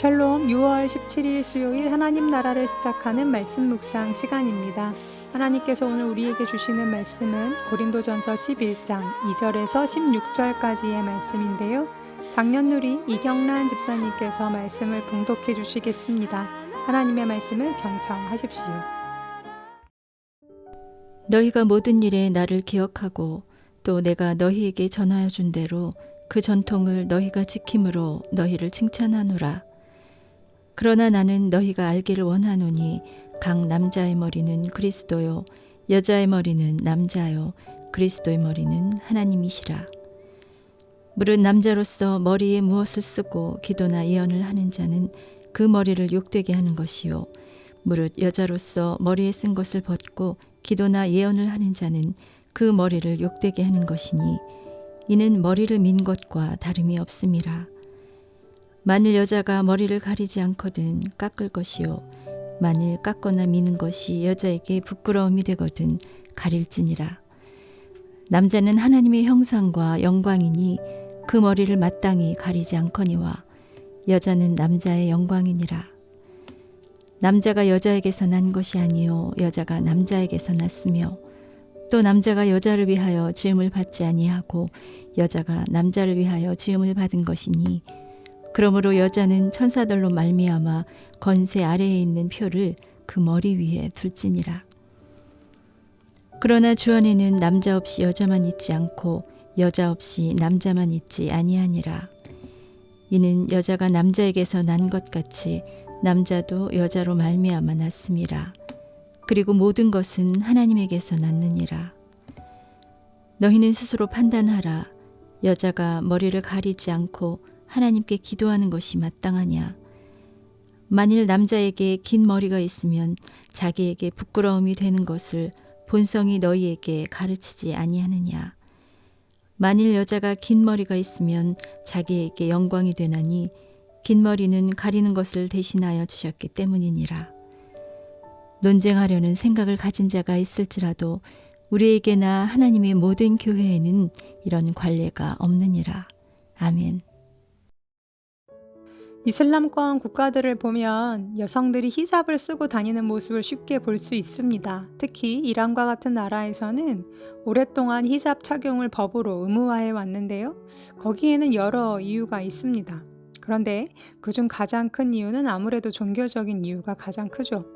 샬롬 6월 17일 수요일 하나님 나라를 시작하는 말씀 묵상 시간입니다. 하나님께서 오늘 우리에게 주시는 말씀은 고린도전서 11장 2절에서 16절까지의 말씀인데요. 장년누리 이경란 집사님께서 말씀을 봉독해 주시겠습니다. 하나님의 말씀을 경청하십시오. 너희가 모든 일에 나를 기억하고 또 내가 너희에게 전하여 준 대로 그 전통을 너희가 지킴으로 너희를 칭찬하노라. 그러나 나는 너희가 알기를 원하노니 각 남자의 머리는 그리스도요 여자의 머리는 남자요 그리스도의 머리는 하나님이시라. 물은 남자로서 머리에 무엇을 쓰고 기도나 예언을 하는 자는 그 머리를 욕되게 하는 것이요 무릇 여자로서 머리에 쓴 것을 벗고 기도나 예언을 하는 자는 그 머리를 욕되게 하는 것이니 이는 머리를 민 것과 다름이 없음이라. 만일 여자가 머리를 가리지 않거든 깎을 것이요 만일 깎거나 미는 것이 여자에게 부끄러움이 되거든 가릴지니라. 남자는 하나님의 형상과 영광이니 그 머리를 마땅히 가리지 않거니와 여자는 남자의 영광이니라. 남자가 여자에게서 난 것이 아니요 여자가 남자에게서 났으며 또 남자가 여자를 위하여 지음을 받지 아니하고 여자가 남자를 위하여 지음을 받은 것이니 그러므로 여자는 천사들로 말미암아 건세 아래에 있는 표를 그 머리 위에 둘지니라. 그러나 주 안에는 남자 없이 여자만 있지 않고 여자 없이 남자만 있지 아니하니라. 이는 여자가 남자에게서 난 것 같이 남자도 여자로 말미암아 났음이라. 그리고 모든 것은 하나님에게서 났느니라. 너희는 스스로 판단하라. 여자가 머리를 가리지 않고 하나님께 기도하는 것이 마땅하냐. 만일 남자에게 긴 머리가 있으면 자기에게 부끄러움이 되는 것을 본성이 너희에게 가르치지 아니하느냐. 만일 여자가 긴 머리가 있으면 자기에게 영광이 되나니 긴 머리는 가리는 것을 대신하여 주셨기 때문이니라. 논쟁하려는 생각을 가진 자가 있을지라도 우리에게나 하나님의 모든 교회에는 이런 관례가 없느니라. 아멘. 이슬람권 국가들을 보면 여성들이 히잡을 쓰고 다니는 모습을 쉽게 볼 수 있습니다. 특히 이란과 같은 나라에서는 오랫동안 히잡 착용을 법으로 의무화해 왔는데요. 거기에는 여러 이유가 있습니다. 그런데 그중 가장 큰 이유는 아무래도 종교적인 이유가 가장 크죠.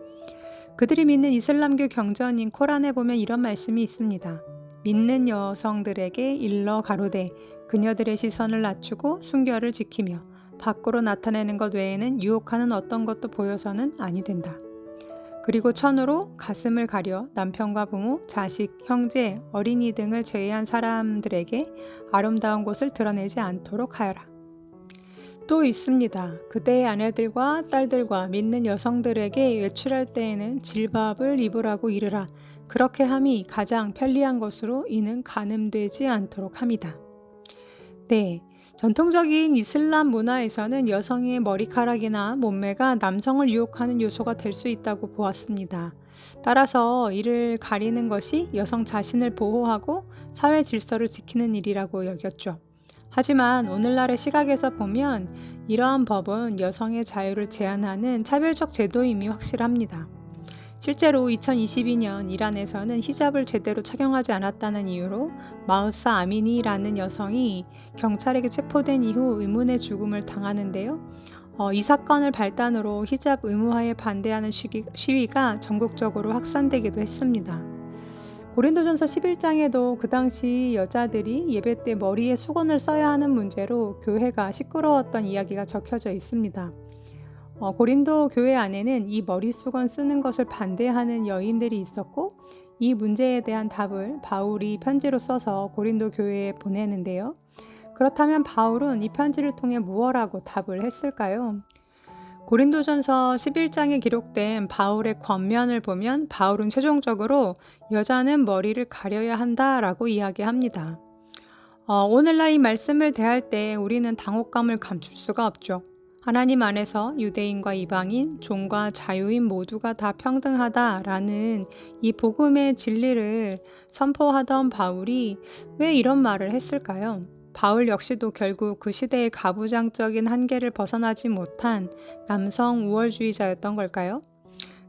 그들이 믿는 이슬람교 경전인 코란에 보면 이런 말씀이 있습니다. 믿는 여성들에게 일러 가로되 그녀들의 시선을 낮추고 순결을 지키며 밖으로 나타내는 것 외에는 유혹하는 어떤 것도 보여서는 아니 된다. 그리고 천으로 가슴을 가려 남편과 부모, 자식, 형제, 어린이 등을 제외한 사람들에게 아름다운 곳을 드러내지 않도록 하여라. 또 있습니다. 그대의 아내들과 딸들과 믿는 여성들에게 외출할 때에는 질밥을 입으라고 이르라. 그렇게 함이 가장 편리한 것으로 이는 가늠되지 않도록 합니다. 네. 전통적인 이슬람 문화에서는 여성의 머리카락이나 몸매가 남성을 유혹하는 요소가 될 수 있다고 보았습니다. 따라서 이를 가리는 것이 여성 자신을 보호하고 사회 질서를 지키는 일이라고 여겼죠. 하지만 오늘날의 시각에서 보면 이러한 법은 여성의 자유를 제한하는 차별적 제도임이 확실합니다. 실제로 2022년 이란에서는 히잡을 제대로 착용하지 않았다는 이유로 마흐사 아미니라는 여성이 경찰에게 체포된 이후 의문의 죽음을 당하는데요. 이 사건을 발단으로 히잡 의무화에 반대하는 시위가 전국적으로 확산되기도 했습니다. 고린도전서 11장에도 그 당시 여자들이 예배 때 머리에 수건을 써야 하는 문제로 교회가 시끄러웠던 이야기가 적혀져 있습니다. 고린도 교회 안에는 이 머리 수건 쓰는 것을 반대하는 여인들이 있었고 이 문제에 대한 답을 바울이 편지로 써서 고린도 교회에 보내는데요. 그렇다면 바울은 이 편지를 통해 무엇라고 답을 했을까요? 고린도전서 11장에 기록된 바울의 권면을 보면 바울은 최종적으로 여자는 머리를 가려야 한다라고 이야기합니다. 오늘날 이 말씀을 대할 때 우리는 당혹감을 감출 수가 없죠. 하나님 안에서 유대인과 이방인, 종과 자유인 모두가 다 평등하다라는 이 복음의 진리를 선포하던 바울이 왜 이런 말을 했을까요? 바울 역시도 결국 그 시대의 가부장적인 한계를 벗어나지 못한 남성 우월주의자였던 걸까요?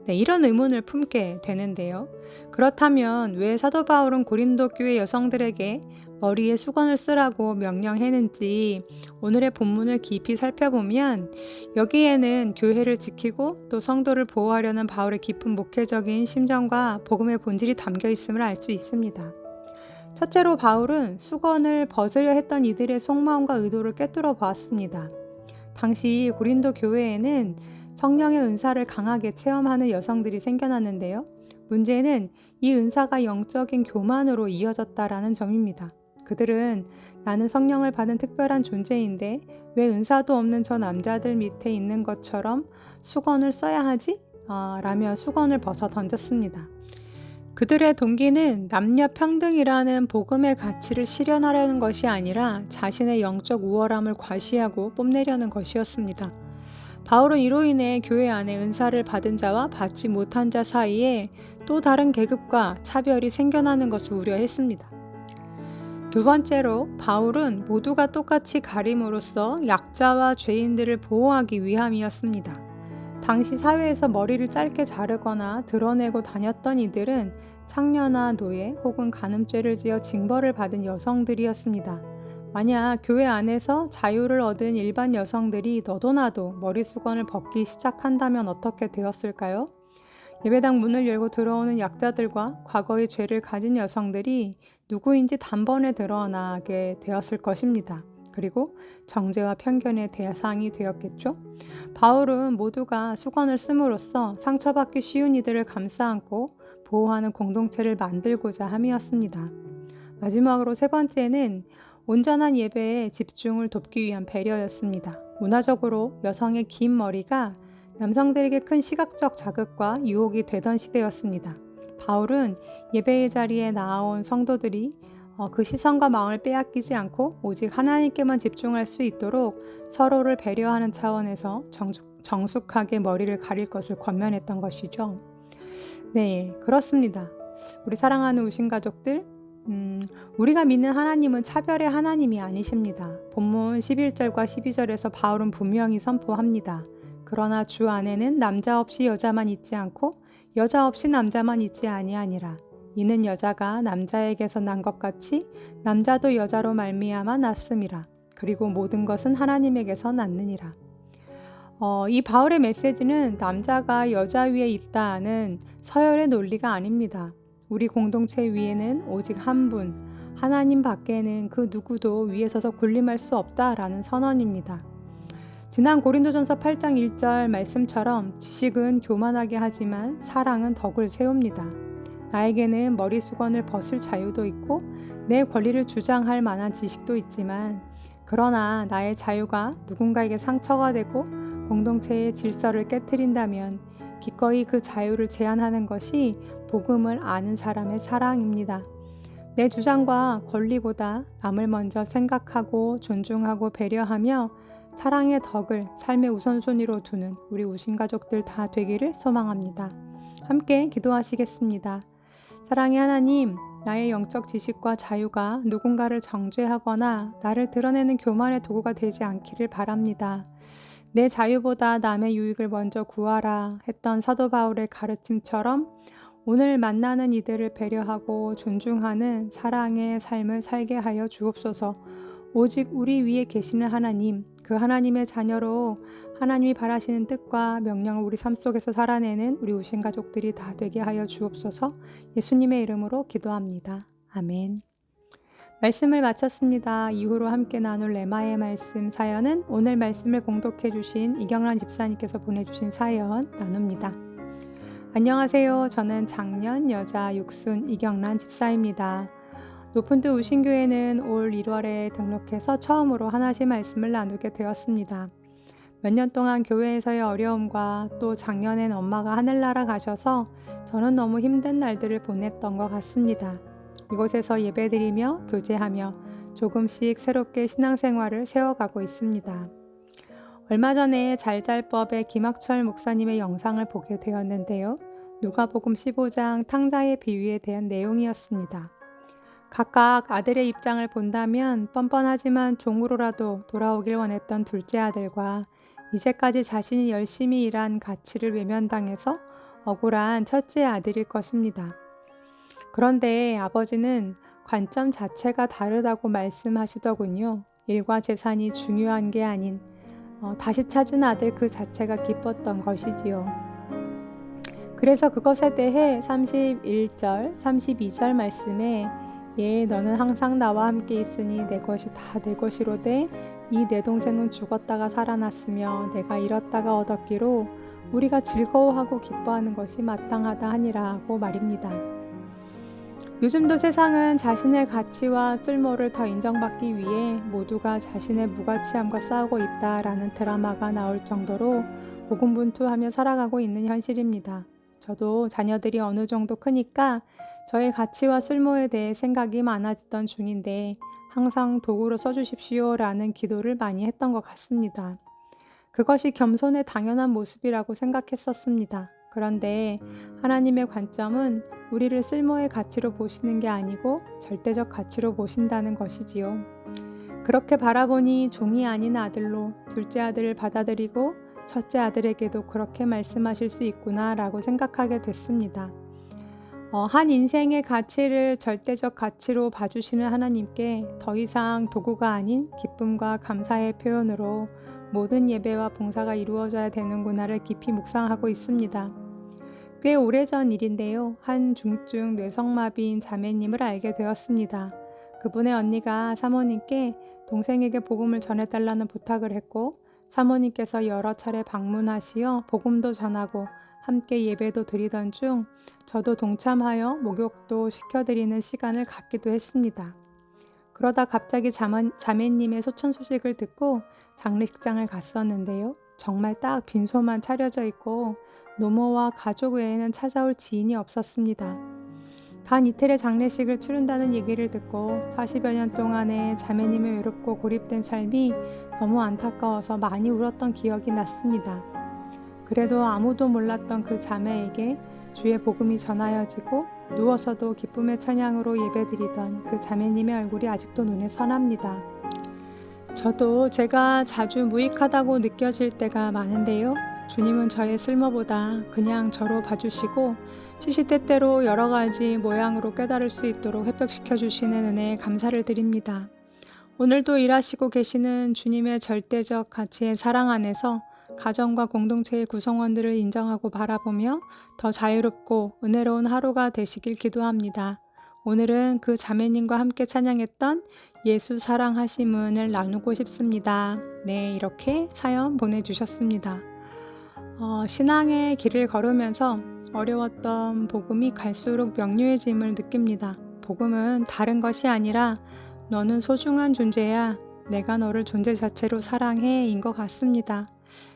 네, 이런 의문을 품게 되는데요. 그렇다면 왜 사도 바울은 고린도 교회 여성들에게 머리에 수건을 쓰라고 명령했는지 오늘의 본문을 깊이 살펴보면 여기에는 교회를 지키고 또 성도를 보호하려는 바울의 깊은 목회적인 심정과 복음의 본질이 담겨 있음을 알 수 있습니다. 첫째로 바울은 수건을 벗으려 했던 이들의 속마음과 의도를 꿰뚫어 보았습니다. 당시 고린도 교회에는 성령의 은사를 강하게 체험하는 여성들이 생겨났는데요. 문제는 이 은사가 영적인 교만으로 이어졌다라는 점입니다. 그들은 나는 성령을 받은 특별한 존재인데 왜 은사도 없는 저 남자들 밑에 있는 것처럼 수건을 써야 하지? 라며 수건을 벗어 던졌습니다. 그들의 동기는 남녀 평등이라는 복음의 가치를 실현하려는 것이 아니라 자신의 영적 우월함을 과시하고 뽐내려는 것이었습니다. 바울은 이로 인해 교회 안에 은사를 받은 자와 받지 못한 자 사이에 또 다른 계급과 차별이 생겨나는 것을 우려했습니다. 두 번째로 바울은 모두가 똑같이 가림으로써 약자와 죄인들을 보호하기 위함이었습니다. 당시 사회에서 머리를 짧게 자르거나 드러내고 다녔던 이들은 창녀나 노예 혹은 간음죄를 지어 징벌을 받은 여성들이었습니다. 만약 교회 안에서 자유를 얻은 일반 여성들이 너도나도 머리수건을 벗기 시작한다면 어떻게 되었을까요? 예배당 문을 열고 들어오는 약자들과 과거의 죄를 가진 여성들이 누구인지 단번에 드러나게 되었을 것입니다. 그리고 정죄와 편견의 대상이 되었겠죠. 바울은 모두가 수건을 씀으로써 상처받기 쉬운 이들을 감싸안고 보호하는 공동체를 만들고자 함이었습니다. 마지막으로 세 번째는 온전한 예배에 집중을 돕기 위한 배려였습니다. 문화적으로 여성의 긴 머리가 남성들에게 큰 시각적 자극과 유혹이 되던 시대였습니다. 바울은 예배의 자리에 나아온 성도들이 그 시선과 마음을 빼앗기지 않고 오직 하나님께만 집중할 수 있도록 서로를 배려하는 차원에서 정숙하게 머리를 가릴 것을 권면했던 것이죠. 네, 그렇습니다. 우리 사랑하는 우신 가족들, 우리가 믿는 하나님은 차별의 하나님이 아니십니다. 본문 11절과 12절에서 바울은 분명히 선포합니다. 그러나 주 안에는 남자 없이 여자만 있지 않고 여자 없이 남자만 있지 아니하니라. 이는 여자가 남자에게서 난 것 같이 남자도 여자로 말미암아 났음이라. 그리고 모든 것은 하나님에게서 났느니라. 이 바울의 메시지는 남자가 여자 위에 있다는 서열의 논리가 아닙니다. 우리 공동체 위에는 오직 한 분, 하나님 밖에는 그 누구도 위에 서서 군림할 수 없다라는 선언입니다. 지난 고린도전서 8장 1절 말씀처럼 지식은 교만하게 하지만 사랑은 덕을 세웁니다. 나에게는 머리 수건을 벗을 자유도 있고 내 권리를 주장할 만한 지식도 있지만 그러나 나의 자유가 누군가에게 상처가 되고 공동체의 질서를 깨트린다면 기꺼이 그 자유를 제한하는 것이 복음을 아는 사람의 사랑입니다. 내 주장과 권리보다 남을 먼저 생각하고 존중하고 배려하며 사랑의 덕을 삶의 우선순위로 두는 우리 우신 가족들 다 되기를 소망합니다. 함께 기도하시겠습니다. 사랑의 하나님, 나의 영적 지식과 자유가 누군가를 정죄하거나 나를 드러내는 교만의 도구가 되지 않기를 바랍니다. 내 자유보다 남의 유익을 먼저 구하라 했던 사도 바울의 가르침처럼 오늘 만나는 이들을 배려하고 존중하는 사랑의 삶을 살게 하여 주옵소서. 오직 우리 위에 계시는 하나님, 그 하나님의 자녀로 하나님이 바라시는 뜻과 명령을 우리 삶 속에서 살아내는 우리 우신 가족들이 다 되게 하여 주옵소서. 예수님의 이름으로 기도합니다. 아멘. 말씀을 마쳤습니다. 이후로 함께 나눌 레마의 말씀 사연은 오늘 말씀을 봉독해 주신 이경란 집사님께서 보내주신 사연 나눕니다. 안녕하세요. 저는 장년 여자 육순 이경란 집사입니다. 높은 뜻 우신교회는 올 1월에 등록해서 처음으로 하나씩 말씀을 나누게 되었습니다. 몇 년 동안 교회에서의 어려움과 또 작년엔 엄마가 하늘나라 가셔서 저는 너무 힘든 날들을 보냈던 것 같습니다. 이곳에서 예배드리며 교제하며 조금씩 새롭게 신앙생활을 세워가고 있습니다. 얼마 전에 잘잘법의 김학철 목사님의 영상을 보게 되었는데요. 누가복음 15장 탕자의 비유에 대한 내용이었습니다. 각각 아들의 입장을 본다면 뻔뻔하지만 종으로라도 돌아오길 원했던 둘째 아들과 이제까지 자신이 열심히 일한 가치를 외면당해서 억울한 첫째 아들일 것입니다. 그런데 아버지는 관점 자체가 다르다고 말씀하시더군요. 일과 재산이 중요한 게 아닌 다시 찾은 아들 그 자체가 기뻤던 것이지요. 그래서 그것에 대해 31절, 32절 말씀에 너는 항상 나와 함께 있으니 내 것이 다 내 것이로되 이 내 동생은 죽었다가 살아났으며 내가 잃었다가 얻었기로 우리가 즐거워하고 기뻐하는 것이 마땅하다 하니라고 말입니다. 요즘도 세상은 자신의 가치와 쓸모를 더 인정받기 위해 모두가 자신의 무가치함과 싸우고 있다라는 드라마가 나올 정도로 고군분투하며 살아가고 있는 현실입니다. 저도 자녀들이 어느 정도 크니까 저의 가치와 쓸모에 대해 생각이 많아지던 중인데 항상 도구로 써주십시오라는 기도를 많이 했던 것 같습니다. 그것이 겸손의 당연한 모습이라고 생각했었습니다. 그런데 하나님의 관점은 우리를 쓸모의 가치로 보시는 게 아니고 절대적 가치로 보신다는 것이지요. 그렇게 바라보니 종이 아닌 아들로 둘째 아들을 받아들이고 첫째 아들에게도 그렇게 말씀하실 수 있구나라고 생각하게 됐습니다. 한 인생의 가치를 절대적 가치로 봐주시는 하나님께 더 이상 도구가 아닌 기쁨과 감사의 표현으로 모든 예배와 봉사가 이루어져야 되는구나를 깊이 묵상하고 있습니다. 꽤 오래전 일인데요. 한 중증 뇌성마비인 자매님을 알게 되었습니다. 그분의 언니가 사모님께 동생에게 복음을 전해달라는 부탁을 했고 사모님께서 여러 차례 방문하시어 복음도 전하고 함께 예배도 드리던 중 저도 동참하여 목욕도 시켜드리는 시간을 갖기도 했습니다. 그러다 갑자기 자매님의 소천 소식을 듣고 장례식장을 갔었는데요. 정말 딱 빈소만 차려져 있고 노모와 가족 외에는 찾아올 지인이 없었습니다. 단 이틀의 장례식을 치른다는 얘기를 듣고 40여 년 동안의 자매님의 외롭고 고립된 삶이 너무 안타까워서 많이 울었던 기억이 났습니다. 그래도 아무도 몰랐던 그 자매에게 주의 복음이 전하여지고 누워서도 기쁨의 찬양으로 예배드리던 그 자매님의 얼굴이 아직도 눈에 선합니다. 저도 제가 자주 무익하다고 느껴질 때가 많은데요. 주님은 저의 쓸모보다 그냥 저로 봐주시고 시시때때로 여러 가지 모양으로 깨달을 수 있도록 회복시켜 주시는 은혜에 감사를 드립니다. 오늘도 일하시고 계시는 주님의 절대적 가치의 사랑 안에서 가정과 공동체의 구성원들을 인정하고 바라보며 더 자유롭고 은혜로운 하루가 되시길 기도합니다. 오늘은 그 자매님과 함께 찬양했던 예수 사랑하심은을 나누고 싶습니다. 네, 이렇게 사연 보내주셨습니다. 신앙의 길을 걸으면서 어려웠던 복음이 갈수록 명료해짐을 느낍니다. 복음은 다른 것이 아니라 너는 소중한 존재야, 내가 너를 존재 자체로 사랑해 인 것 같습니다.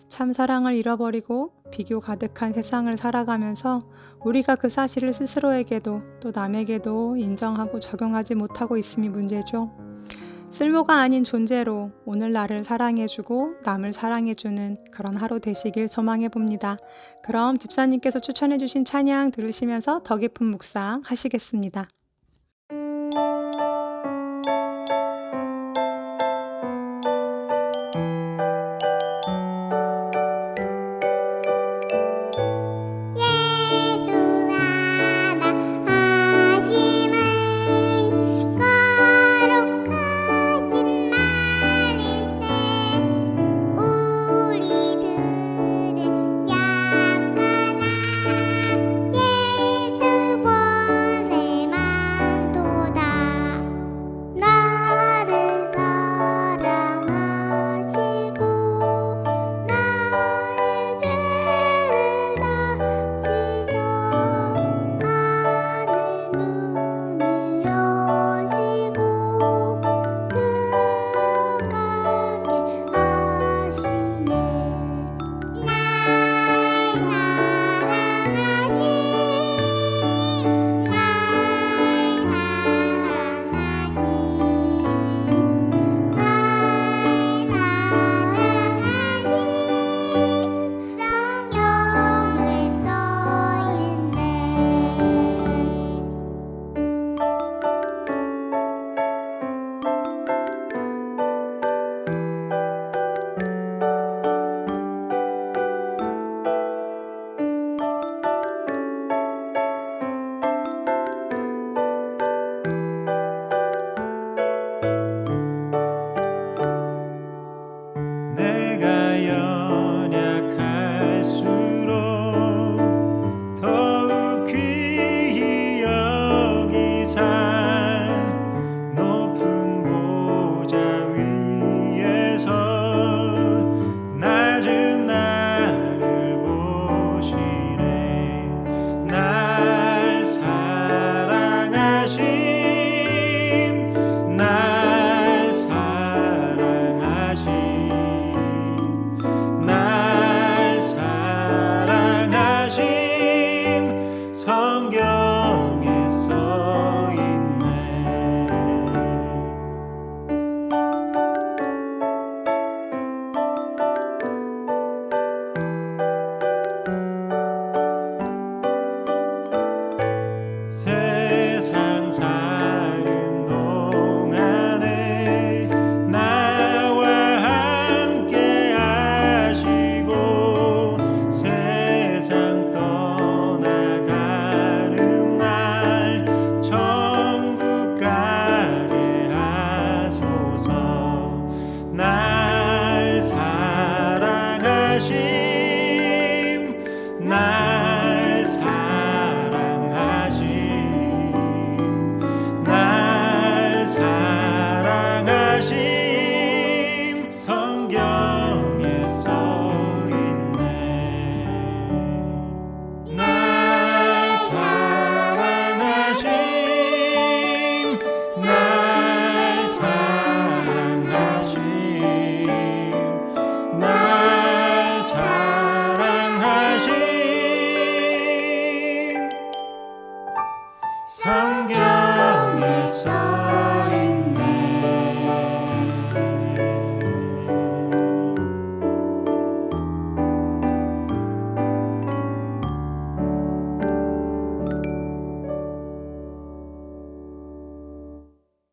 참 사랑을 잃어버리고 비교 가득한 세상을 살아가면서 우리가 그 사실을 스스로에게도 또 남에게도 인정하고 적용하지 못하고 있음이 문제죠. 쓸모가 아닌 존재로 오늘 나를 사랑해주고 남을 사랑해주는 그런 하루 되시길 소망해 봅니다. 그럼 집사님께서 추천해주신 찬양 들으시면서 더 깊은 묵상 하시겠습니다. 우리들은 약하나 예수 본세만 내가 연약할수록 더욱 귀히 여기사 높은 보좌 위에서 낮은 나를 보시네. 날 사랑하심, 날 사랑하심, 날 사랑하심, 성경에 써 있네. 세상 사는 동안에 나와 함께 하시고 세상 떠나가는 날 천국 가게 하소서. 날 사랑하심, 날 사랑하심, 날 사랑하심, 성경에 써 있네. 날 사랑하심, 날 사랑하심, 날 사랑하심, 성경